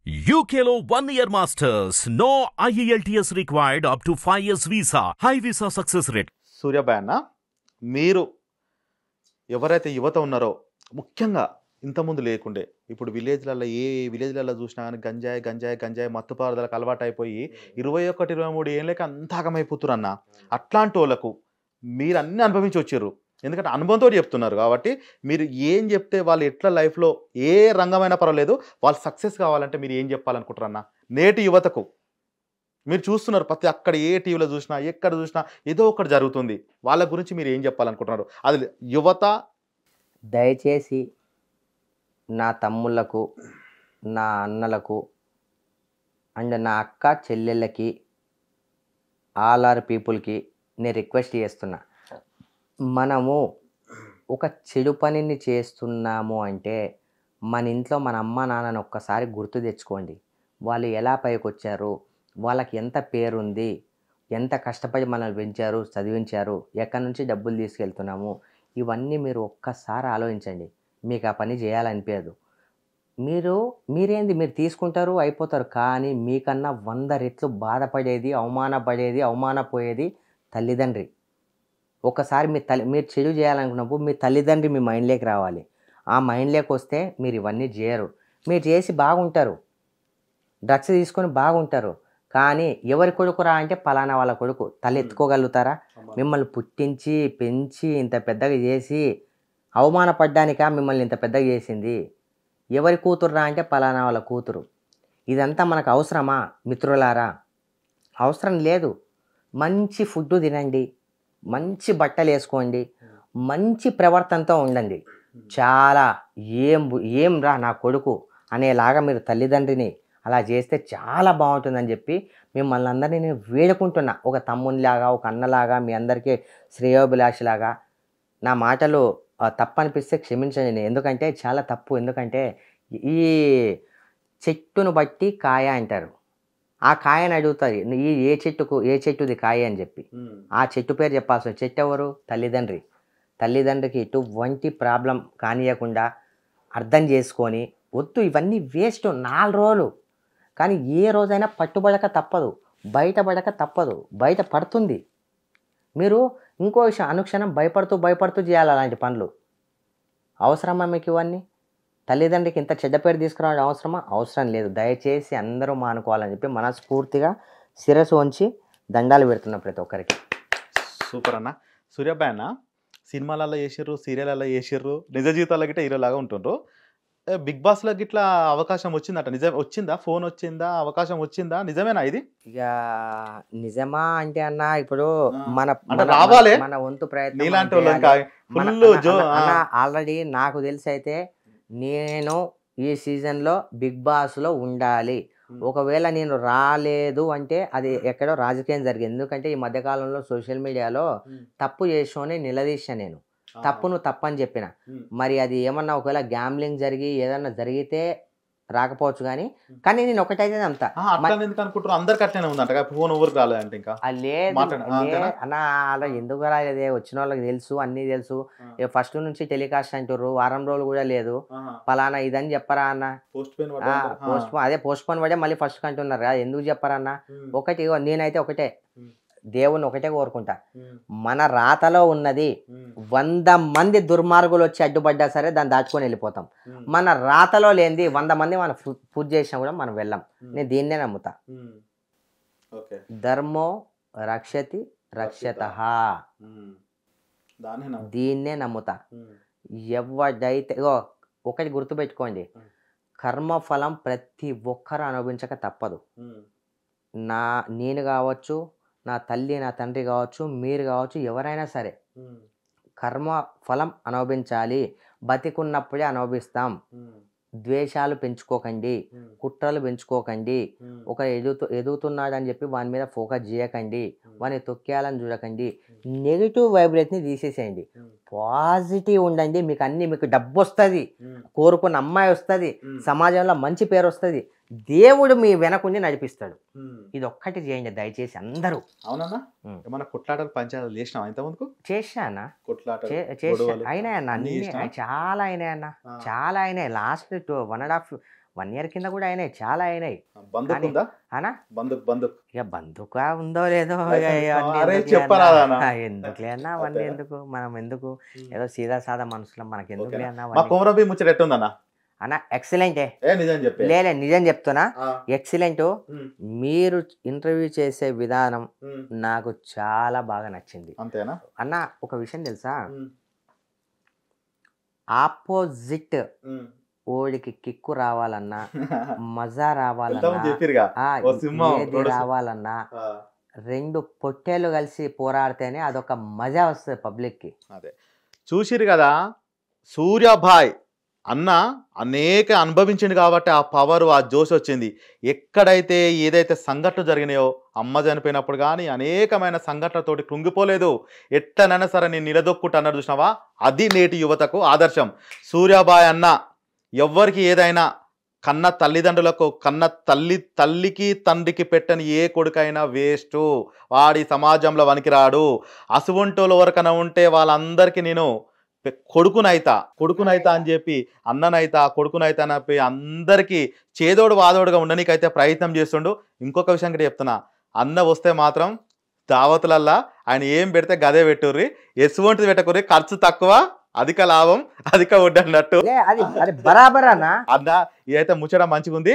UKలో 1 year masters. No IELTS required up to 5 years visa. High visa success rate. సూర్యాబాయ్ అన్న, మీరు ఎవరైతే యువత ఉన్నారో ముఖ్యంగా ఇంతకుముందు లేకుండే ఇప్పుడు విలేజ్లలో ఏ విలేజ్లలో చూసినా కానీ గంజాయి గంజాయి గంజాయి మత్తు పదార్థాలకు అలవాటు అయిపోయి 21, 23 ఏళ్ళకి అంతాగమైపోతున్నారు అన్న. అట్లాంటి వాళ్ళకు మీరు అన్ని అనుభవించి వచ్చారు, ఎందుకంటే అనుభవంతో చెప్తున్నారు కాబట్టి మీరు ఏం చెప్తే వాళ్ళు ఎట్లా లైఫ్లో ఏ రంగమైనా పర్వాలేదు వాళ్ళు సక్సెస్ కావాలంటే మీరు ఏం చెప్పాలనుకుంటారు అన్న నేటి యువతకు? మీరు చూస్తున్నారు ప్రతి అక్కడ ఏ టీవీలో చూసినా ఎక్కడ చూసినా ఏదో ఒకటి జరుగుతుంది, వాళ్ళ గురించి మీరు ఏం చెప్పాలనుకుంటున్నారు? అది యువత దయచేసి నా తమ్ముళ్ళకు, నా అన్నలకు అండ్ నా అక్క చెల్లెళ్ళకి, ఆల్ ఆర్ పీపుల్కి నేను రిక్వెస్ట్ చేస్తున్నా, మనము ఒక చెడు పనిని చేస్తున్నాము అంటే మన ఇంట్లో మన అమ్మ నాన్నని ఒక్కసారి గుర్తు తెచ్చుకోండి. వాళ్ళు ఎలా పైకి వచ్చారు, వాళ్ళకి ఎంత పేరుంది, ఎంత కష్టపడి మనల్ని పెంచారు, చదివించారు, ఎక్కడి నుంచి డబ్బులు తీసుకెళ్తున్నాము, ఇవన్నీ మీరు ఒక్కసారి ఆలోచించండి. మీకు ఆ పని చేయాలనిపించదు. మీరు తీసుకుంటారు, అయిపోతారు. కానీ మీకన్నా 100 రెట్లు బాధపడేది, అవమానపోయేది తల్లిదండ్రి. ఒకసారి మీరు చెడు చేయాలనుకున్నప్పుడు మీ తల్లిదండ్రి మీ మైండ్లోకి రావాలి. ఆ మైండ్లోకి వస్తే మీరు ఇవన్నీ చేయరు. మీరు చేసి బాగుంటారు, డ్రగ్స్ తీసుకొని బాగుంటారు. కానీ ఎవరి కొడుకు రా అంటే పలానా వాళ్ళ కొడుకు. తల్లి ఎత్తుకోగలుగుతారా? మిమ్మల్ని పుట్టించి పెంచి ఇంత పెద్దగా చేసి అవమానపడ్డానికా మిమ్మల్ని ఇంత పెద్దగా చేసింది? ఎవరి కూతురు రా అంటే పలానా వాళ్ళ కూతురు. ఇదంతా మనకు అవసరమా మిత్రులారా? అవసరం లేదు. మంచి ఫుడ్ తినండి, మంచి బట్టలు వేసుకోండి, మంచి ప్రవర్తనతో ఉండండి. చాలా ఏం రా నా కొడుకు అనేలాగా మీరు తల్లిదండ్రిని అలా చేస్తే చాలా బాగుంటుందని చెప్పి మిమ్మల్ని అందరినీ నేను వేడుకుంటున్నా. ఒక తమ్మునిలాగా, ఒక అన్నలాగా, మీ అందరికీ శ్రేయోభిలాషిలాగా. నా మాటలు తప్పనిపిస్తే క్షమించండి. ఎందుకంటే చాలా తప్పు. ఎందుకంటే ఈ చెట్టును బట్టి కాయ అంటారు. ఆ కాయని అడుగుతుంది ఏ చెట్టుది కాయ అని చెప్పి. ఆ చెట్టు పేరు చెప్పాల్సిన చెట్టు ఎవరు? తల్లిదండ్రికి ఎటువంటి ప్రాబ్లం కానియకుండా అర్థం చేసుకొని వద్దు, ఇవన్నీ వేస్ట్ 4 రోజులు. కానీ ఏ రోజైనా పట్టుబడక తప్పదు, బయటపడక తప్పదు, బయట పడుతుంది. మీరు ఇంకో విషయం, అనుక్షణం భయపడుతూ చేయాలి అలాంటి పనులు. అవసరమా మీకు ఇవన్నీ? తల్లిదండ్రికి ఇంత చెడ్డ పేరు తీసుకురావడం అవసరమా? అవసరం లేదు. దయచేసి అందరూ మానుకోవాలని చెప్పి మనస్ఫూర్తిగా శిరస్సు ఉంచి దండాలు పెడుతున్నా ప్రతి ఒక్కరికి. సూపర్ అన్న. సూర్యాబాయ్ అన్న, సినిమాలలో చేసిర్రు, సీరియల్లో చేసిర్రు, నిజ జీవితాల్లో గిట్ట హీరోలాగా ఉంటుండ్రు. బిగ్ బాస్లో గిట్లా అవకాశం వచ్చిందట, వచ్చిందా? ఫోన్ వచ్చిందా? అవకాశం వచ్చిందా? నిజమేనా ఇది? ఇక నిజమా అంటే అన్న, ఇప్పుడు రావాలే మన వంతు ప్రయత్నం. ఆల్రెడీ నాకు తెలిసి అయితే నేను ఈ సీజన్లో బిగ్ బాస్లో ఉండాలి. ఒకవేళ నేను రాలేదు అంటే అది ఎక్కడో రాజకీయం జరిగింది. ఎందుకంటే ఈ మధ్యకాలంలో సోషల్ మీడియాలో తప్పు చేసామని నిలదీశా నేను. తప్పును తప్పని చెప్పిన. మరి అది ఏమన్నా ఒకవేళ గ్యాంబ్లింగ్ జరిగి ఏదన్నా జరిగితే రాకపోవచ్చు. కానీ నేను ఒకటైతే నమ్ముతా. అన్న అలా ఎందుకు రాలేదే, వచ్చిన వాళ్ళకి తెలుసు, అన్నీ తెలుసు. ఫస్ట్ నుంచి టెలికాస్ట్ అంటారు, వారం రోజులు కూడా లేదు. పలానా ఇదని చెప్పరా అన్న? పోస్ట్ పోన్ పడే మళ్ళీ ఫస్ట్ అంటున్నారు కదా, ఎందుకు చెప్పరా అన్న? ఒకటి నేనైతే ఒకటే దేవుణ్ణి ఒకటే కోరుకుంటా, మన రాతలో ఉన్నది 100 మంది దుర్మార్గులు వచ్చి అడ్డుపడ్డా సరే దాన్ని దాచుకొని వెళ్ళిపోతాం. మన రాతలో లేనిది 100 మంది మనం పూజ చేసినా కూడా మనం వెళ్ళాం. నేను దీన్నే నమ్ముతా. ధర్మో రక్షతి రక్షతః, దీన్నే నమ్ముతా. ఎవడైతే ఒకటి గుర్తుపెట్టుకోండి, కర్మఫలం ప్రతి ఒక్కరు అనుభవించక తప్పదు. నేను కావచ్చు, నా తల్లి నా తండ్రి కావచ్చు, మీరు కావచ్చు, ఎవరైనా సరే కర్మ ఫలం అనుభవించాలి. బతికున్నప్పుడే అనుభవిస్తాం. ద్వేషాలు పెంచుకోకండి, కుట్రలు పెంచుకోకండి. ఒక ఎదుగుతున్నాడు అని చెప్పి వాని మీద ఫోకస్ చేయకండి, వాని తొక్కేయాలని చూడకండి. నెగిటివ్ వైబ్రేట్ని తీసేసేయండి, పాజిటివ్ ఉండండి. మీకు డబ్బు వస్తుంది, కోరుకున్న అమ్మాయి వస్తుంది, సమాజంలో మంచి పేరు వస్తుంది, దేవుడు మీ వెనకుండి నడిపిస్తాడు. ఇది ఒక్కటి చేయండి దయచేసి అందరూ. అవునన్నా, ఏమన్నా కొట్లాటలు పంచాయతీలు చేసినావా ఇంతకుముందుకు? చేశానా? అయినాయన్న, అన్ని చాలా అయినాయన్న, చాలా అయినాయి. లాస్ట్ 1.5 1 year కింద కూడా అయినాయి, చాలా అయినాయి. బందుకు ఉందా? అనా బందుకు ఇక బంధుకా ఉందో లేదో అరే చెప్పరాదా అన్న? ఎందుకులే అన్న అవన్నీ ఎందుకు, మనం ఎందుకు ఏదో సీదా సాదా మనుషులం, మనకి ఎందుకులే అన్న మా కుమరబి ముచ్చట ఎట్టుందన్న? అన్న ఎక్సలెంటే. నిజం చెప్పే లేలే నిజం చెప్తున్నా, ఎక్సలెంట్. మీరు ఇంటర్వ్యూ చేసే విధానం నాకు చాలా బాగా నచ్చింది. అంతేనా అన్న? ఒక విషయం తెలుసా, ఆపోజిట్ ఓడికి కిక్కు రావాలన్నా, మజా రావాలన్నా, ఏది రావాలన్నా 2 పొట్టేలు కలిసి పోరాడితేనే అదొక మజా వస్తుంది పబ్లిక్కి. అదే చూసిరు కదా, సూర్యాభాయ్ అన్న అనేక అనుభవించింది కాబట్టి ఆ పవర్, ఆ జోష్ వచ్చింది. ఎక్కడైతే ఏదైతే సంఘటనలు జరిగినాయో, అమ్మ చనిపోయినప్పుడు కానీ అనేకమైన సంఘటనలతోటి కృంగిపోలేదు. ఎట్లనైనా సరే నేను నిలదొక్కుంటా అన్నారు చూసినావా, అది నేటి యువతకు ఆదర్శం. సూర్యాభాయ్ అన్న ఎవ్వరికి ఏదైనా కన్న తల్లిదండ్రులకు, కన్న తల్లికి తండ్రికి పెట్టని ఏ కొడుకైనా వేస్ట్, వాడి సమాజంలో వనికిరాడు. అసువంటోళ్ళ వరకైనా ఉంటే వాళ్ళందరికీ నేను కొడుకునైతా అని చెప్పి, అన్ననైతా కొడుకునైతా అని చెప్పి అందరికీ చేదోడు వాదోడుగా ఉండనీకైతే ప్రయత్నం చేస్తుండు. ఇంకొక విషయం కూడా చెప్తున్నా, అన్న వస్తే మాత్రం దావతులల్లా ఆయన ఏం పెడితే గదే పెట్టుర్రి, ఎసువంటిది పెట్టకుర్రి, ఖర్చు తక్కువ, అధిక లాభం, అధిక వడ్డీ అన్నట్టు. అది బరాబర్ అన్న. అన్న ఇదైతే ముచ్చట మంచిగా ఉంది.